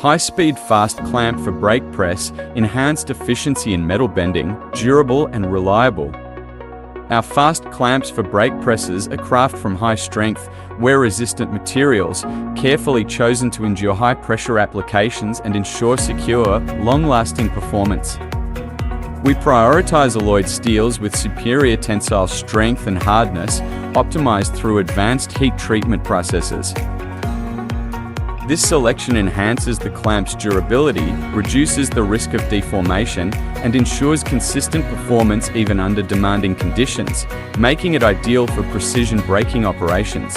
High-speed fast clamp for brake press, enhanced efficiency in metal bending, durable and reliable. Our fast clamps for brake presses are crafted from high-strength, wear-resistant materials, carefully chosen to endure high-pressure applications and ensure secure, long-lasting performance. We prioritize alloyed steels with superior tensile strength and hardness, optimized through advanced heat treatment processes. This selection enhances the clamp's durability, reduces the risk of deformation, and ensures consistent performance even under demanding conditions, making it ideal for precision braking operations.